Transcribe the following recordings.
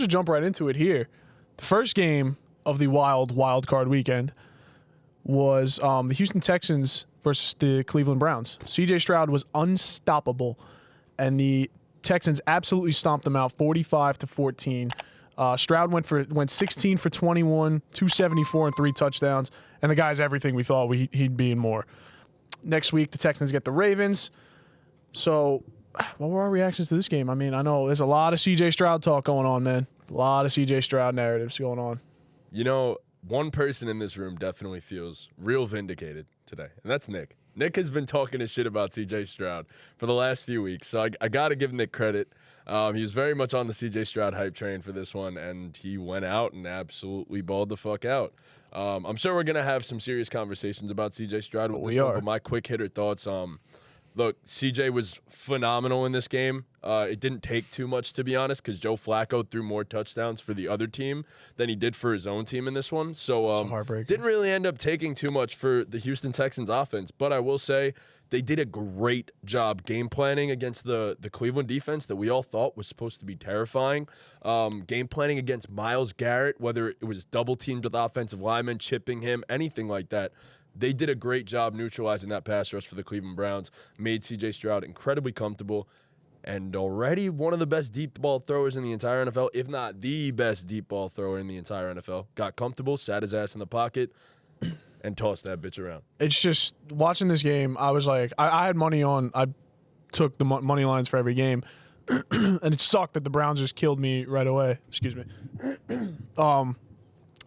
Just jump right into it here. The first game of the wild card weekend was the Houston Texans versus the Cleveland Browns. CJ Stroud was unstoppable, and the Texans absolutely stomped them out 45-14. Stroud went 16 for 21, 274 and 3 touchdowns, and the guy's everything we thought he'd be and more. Next week, the Texans get the Ravens. So, what were our reactions to this game? I mean, I know there's a lot of CJ Stroud talk going on, man. A lot of CJ Stroud narratives going on. You know, one person in this room definitely feels real vindicated today, and that's Nick. Nick has been talking his shit about CJ Stroud for the last few weeks, so I got to give Nick credit. He was very much on the CJ Stroud hype train for this one, and he went out and absolutely balled the fuck out. I'm sure we're going to have some serious conversations about CJ Stroud with this one, but my quick hitter thoughts, look, CJ was phenomenal in this game. It didn't take too much, to be honest, because Joe Flacco threw more touchdowns for the other team than he did for his own team in this one. So didn't really end up taking too much for the Houston Texans offense. But I will say they did a great job game planning against the Cleveland defense that we all thought was supposed to be terrifying. Game planning against Myles Garrett, whether it was double-teamed with offensive linemen, chipping him, anything like that. They did a great job neutralizing that pass rush for the Cleveland Browns, made C.J. Stroud incredibly comfortable, and already one of the best deep ball throwers in the entire NFL, if not the best deep ball thrower in the entire NFL. Got comfortable, sat his ass in the pocket, and tossed that bitch around. It's just, watching this game, I was like, I had money on, I took the money lines for every game, and it sucked that the Browns just killed me right away. Excuse me.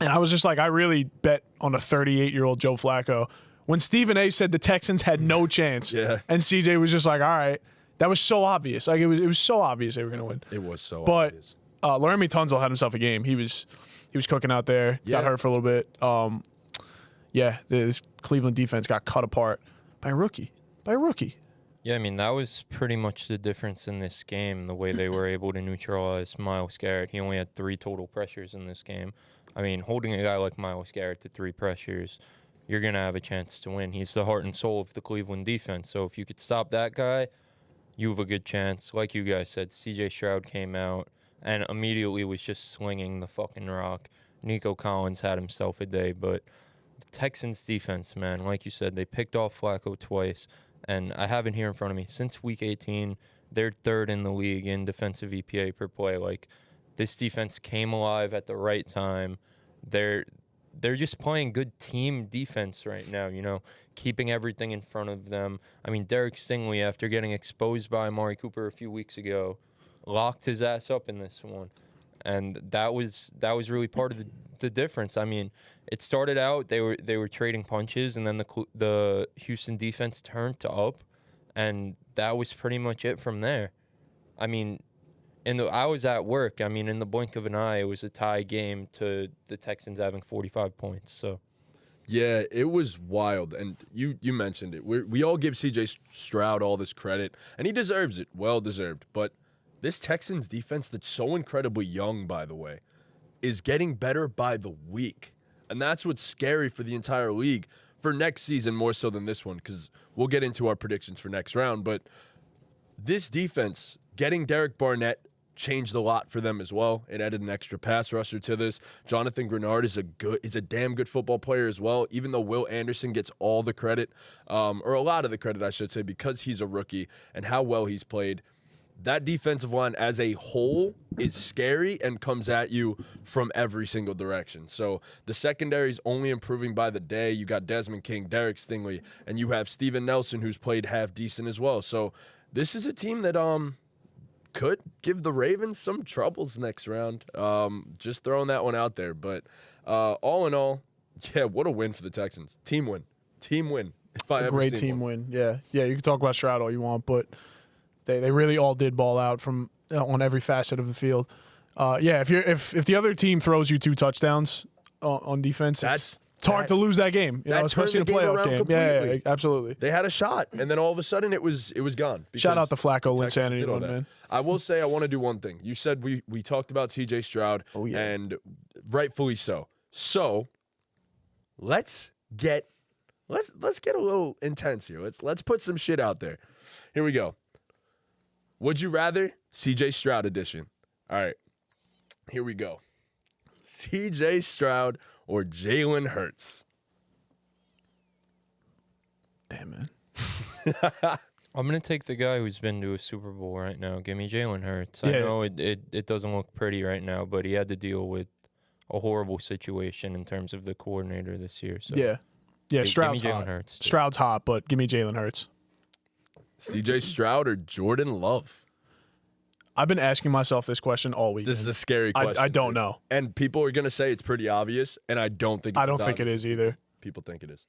And I was just like, I really bet on a 38-year-old Joe Flacco. When Stephen A. said the Texans had no chance, and CJ was just like, all right, that was so obvious. Like, it was so obvious they were going to win. It was so obvious. But Laramie Tunsil had himself a game. He was cooking out there, got hurt for a little bit. This Cleveland defense got cut apart by a rookie. Yeah, I mean, that was pretty much the difference in this game, the way they were able to neutralize Myles Garrett. He only had 3 total pressures in this game. I mean, holding a guy like Myles Garrett to 3 pressures, you're going to have a chance to win. He's the heart and soul of the Cleveland defense. So if you could stop that guy, you have a good chance. Like you guys said, CJ Stroud came out and immediately was just slinging the fucking rock. Nico Collins had himself a day. But the Texans defense, man, like you said, they picked off Flacco twice. And I have it here in front of me. Since Week 18, they're 3rd in the league in defensive EPA per play. Like, this defense came alive at the right time. They're just playing good team defense right now, you know, keeping everything in front of them. I mean, Derek Stingley, after getting exposed by Amari Cooper a few weeks ago, locked his ass up in this one. And that was really part of the difference. I mean, it started out they were trading punches, and then the Houston defense turned up, and that was pretty much it from there. I mean, I was at work. I mean, in the blink of an eye, it was a tie game to the Texans having 45 points. So, yeah, it was wild. And you mentioned it. We all give C.J. Stroud all this credit, and he deserves it. Well deserved. But this Texans defense that's so incredibly young, by the way, is getting better by the week. And that's what's scary for the entire league for next season, more so than this one, because we'll get into our predictions for next round. But this defense, getting Derek Barnett, changed a lot for them as well. It added an extra pass rusher to this. Jonathan Grenard is a damn good football player as well, even though Will Anderson gets all the credit, or a lot of the credit, I should say, because he's a rookie and how well he's played. That defensive line as a whole is scary and comes at you from every single direction. So the secondary is only improving by the day. You got Desmond King, Derek Stingley, and you have Steven Nelson, who's played half decent as well. So this is a team that could give the Ravens some troubles next round. Just throwing that one out there. But all in all, yeah, what a win for the Texans. Team win. A great team win. Yeah, you can talk about Stroud all you want, but they really all did ball out from on every facet of the field. If the other team throws you 2 touchdowns on defense, it's hard to lose that game, especially in a playoff game. Yeah, absolutely. They had a shot, and then all of a sudden it was gone. Shout out to Flacco Linsanity one, man. I will say I want to do one thing. You said we talked about C.J. Stroud, and rightfully so. So let's get a little intense here. Let's put some shit out there. Here we go. Would you rather? C.J. Stroud edition. All right. Here we go. CJ Stroud or Jalen Hurts? Damn, man. I'm going to take the guy who's been to a Super Bowl right now. Give me Jalen Hurts. I Yeah. know it doesn't look pretty right now, but he had to deal with a horrible situation in terms of the coordinator this year. So Yeah. Yeah, give me Stroud's Jalen hot. Hurts. too. Stroud's hot, but give me Jalen Hurts. CJ Stroud or Jordan Love? I've been asking myself this question all week. This is a scary question. I don't dude. know. And people are going to say it's pretty obvious, and I don't think it's I don't as think it obvious is either. people think it is.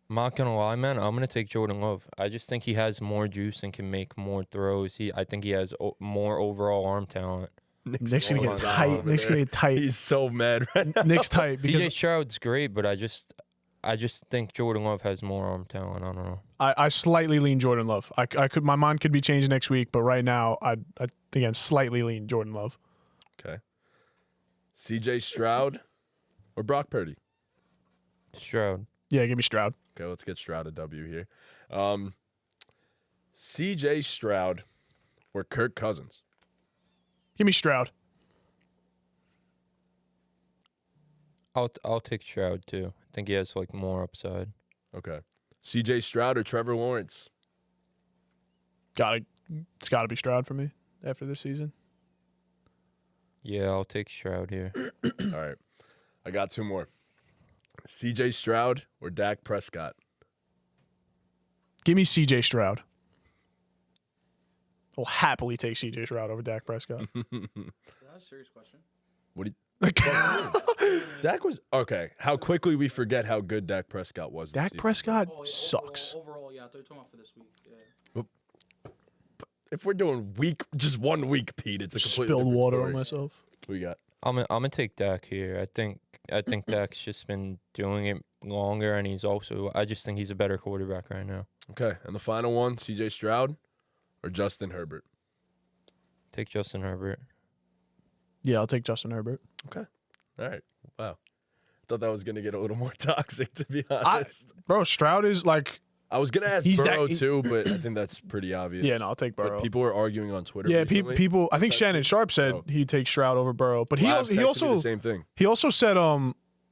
I'm not going to lie, man. I'm going to take Jordan Love. I just think he has more juice and can make more throws. I think he has more overall arm talent. Nick's gonna rolling get his eye tight. over Nick's gonna there. get tight. He's so mad right now. Nick's tight because CJ Stroud's great, but I just think Jordan Love has more arm talent. I don't know. I slightly lean Jordan Love. I could my mind could be changed next week, but right now I think I'm slightly lean Jordan Love. Okay. CJ Stroud or Brock Purdy? Stroud. Yeah, give me Stroud. Okay, let's get Stroud a W here. CJ Stroud or Kirk Cousins? Give me Stroud. I'll take Stroud too. I think he has like more upside. Okay. CJ Stroud or Trevor Lawrence? It's gotta be Stroud for me after this season. Yeah, I'll take Stroud here. All right. I got two more. CJ Stroud or Dak Prescott? Give me CJ Stroud. I'll happily take CJ Stroud over Dak Prescott. That's a serious question. What do you Dak was okay. How quickly we forget how good Dak Prescott was. this Dak season. Prescott Oh, yeah, sucks. Overall, yeah, I thought you were talking about for this week. Yeah. If we're doing just 1 week, Pete, it's a completely Spilled different water story. on myself. What we got? I'm gonna take Dak here. I think Dak's just been doing it longer, and I just think he's a better quarterback right now. Okay, and the final one: CJ Stroud or Justin Herbert? Take Justin Herbert. Yeah, I'll take Justin Herbert. Okay, all right. Wow, thought that was gonna get a little more toxic, to be honest. Bro, Stroud is like, I was gonna ask He's Burrow that- too, but I think that's pretty obvious. yeah, no, I'll take Burrow. But people were arguing on Twitter. Yeah, recently. people. I think That's Shannon Sharp said Oh. he'd take Stroud over Burrow, but Labs he texted me also the same thing. he also said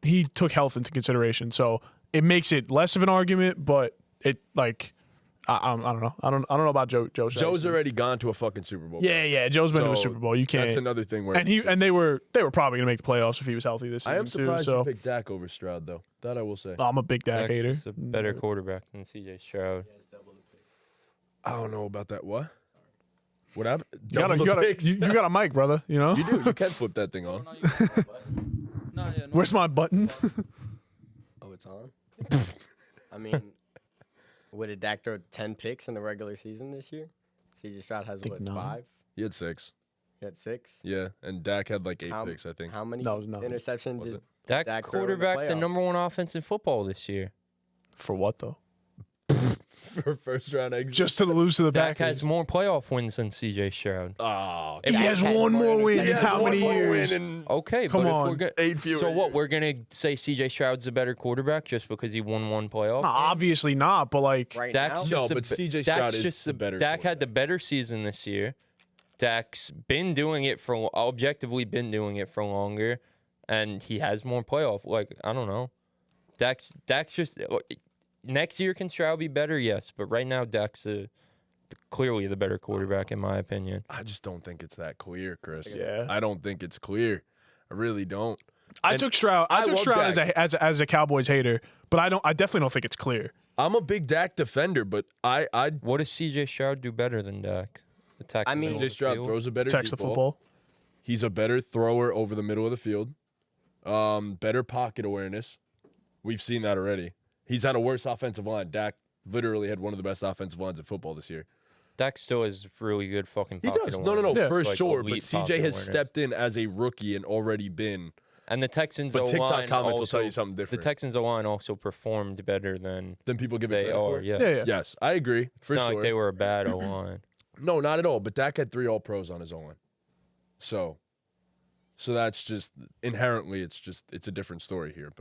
he took health into consideration, so it makes it less of an argument. But it like I don't know. I don't know about Joe. Joe's already gone to a fucking Super Bowl. Yeah. Joe's been to a So, Super Bowl. You That's can't. another thing where And they were probably gonna make the playoffs if he was healthy this season I am surprised too. you So picked Dak over Stroud, though. That I will say. I'm a big Dak Dak's hater. just a better quarterback than CJ Stroud. I don't know about that. What happened? You got a mic, brother. You know. You do. You can flip that thing on. No, you got my button. No, yeah, no. Where's my button? Oh, it's on? I mean, did Dak throw 10 picks in the regular season this year? CJ Stroud has, think what, nine. 5? He had 6. He had 6? Yeah, and Dak had like 8 picks, I think. How many That was nothing. interceptions Was did it? Dak Dak throw in the quarterback the playoffs? number one offense in football this year. For what though? For first round exit. Just to lose to the Dak Packers. has more playoff wins than CJ Stroud. Oh, If He Dak has had one more more than win the in He has how many years? Okay, Come but on. if we're 8 fewer so what? years. We're gonna say CJ Stroud's a better quarterback just because he won one playoff? No, game? obviously not. But like, right Dak's now? just No, a but be- CJ Dak's Stroud is just the better Dak had the quarterback. better season this year. Dak's been doing it for objectively been doing it for longer, and he has more playoff. Like I don't know, Dak's just next year can Stroud be better? Yes, but right now Dak's clearly the better quarterback in my opinion. I just don't think it's that clear, Chris. Yeah. I don't think it's clear. I really don't. I And took Stroud. I took love Stroud Dak. as a Cowboys hater, but I definitely don't think it's clear. I'm a big Dak defender, but I What does CJ Stroud do better than Dak? Attack the I mean- middle of CJ the Stroud field? throws a better Text the deep ball. football. He's a better thrower over the middle of the field. Better pocket awareness. We've seen that already. He's had a worse offensive line. Dak literally had one of the best offensive lines in football this year. Dak still has really good fucking He pocket does. awareness. No, Yeah. for Like, sure. But elite CJ pocket has awareness. stepped in as a rookie and already been. And the Texans But TikTok O-line comments will also, tell you something the different. Texans O-line also performed better than Then people give it they credit are. for. Yeah. Yeah. Yes, I agree. It's For not sure. like they were a bad O-line. No, not at all. But Dak had 3 All-Pros on his own line. So that's just inherently it's a different story here.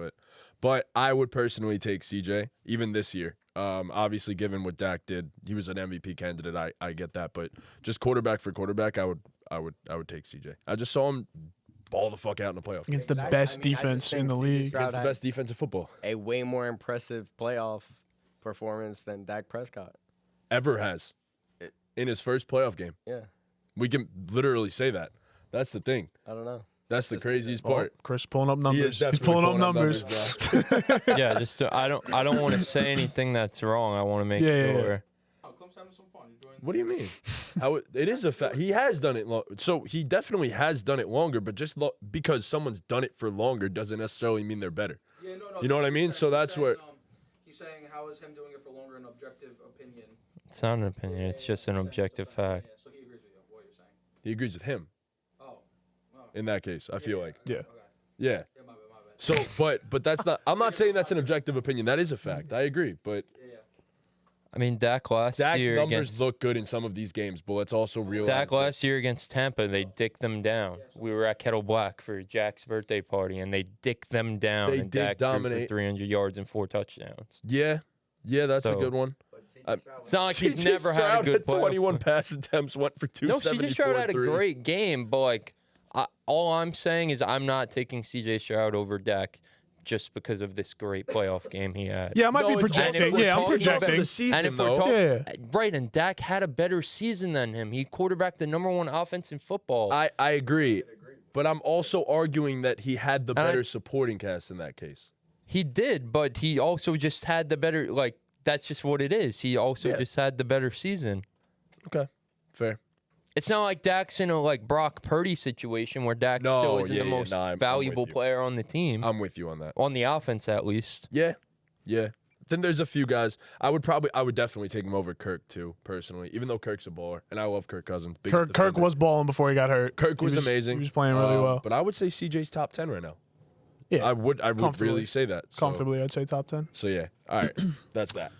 But I would personally take CJ even this year. Obviously, given what Dak did, he was an MVP candidate. I get that, but just quarterback for quarterback, I would take CJ. I just saw him ball the fuck out in the playoff Against the Exactly. best I mean, I just defense in think the CJ league. Stroud Against the had best defense in football a way more impressive playoff performance than Dak Prescott. ever has It- in his first playoff game. Yeah, We can literally say that. That's the thing. I don't know. That's the craziest Oh, part. Chris pulling up numbers. He's definitely pulling up numbers. now. Yeah, just I don't want to say anything that's wrong. I want to make Yeah, sure. yeah. Oh, Clem's having some fun. He's doing What do you mean? It is a fact. He has done it so he definitely has done it longer, but just because someone's done it for longer doesn't necessarily mean they're better. Yeah, no. You know what I mean? So that's where He's saying how is him doing it for longer an objective opinion. It's not an opinion. It's just an objective fact. Yeah, so he agrees with you. What you're saying. he agrees with him Oh. in that case. I feel like. Yeah. Okay. Yeah. Yeah, my bad. So, but that's not. I'm not saying that's an objective opinion. That is a fact. I agree. But Yeah. I mean, Dak last Dak's year numbers against look good in some of these games, but let's also realize Dak that- last year against Tampa, they dicked them down. We were at Kettle Black for Jack's birthday party, and they dicked them down. They and did Dak threw dominate. for 300 yards and 4 touchdowns. Yeah, that's a So- good one. It's not like he's CJ never had a Stroud good had playoff 21 pass attempts, went for No, 274. CJ Stroud had a great game, but like, all I'm saying is I'm not taking CJ Stroud over Dak just because of this great playoff game he had. Yeah, I might be No, it's also- projecting. we're Yeah, I'm talking about projecting. the season, And if we're though. talking, Yeah. right, and Dak had a better season than him. He quarterbacked the #1 offense in football. I agree, but I'm also arguing that he had the And I- better supporting cast in that case. He did, but he also just had the better, like, that's just what it is. He also just had the better season. Okay, fair. It's not like Dak's in a, like, Brock Purdy situation where Dak No, still isn't yeah, the yeah, most nah, I'm with valuable you. player on the team, I'm with you on that. on the offense at least. Yeah. Then there's a few guys. I would definitely take him over Kirk too, personally. Even though Kirk's a baller, and I love Kirk Cousins. biggest Kirk defender. was balling before he got hurt. Kirk He was amazing. He was playing really well. But I would say CJ's top 10 right now. Yeah, I would comfortably. really say that. So, comfortably, I'd say top 10. So yeah. All right, that's that.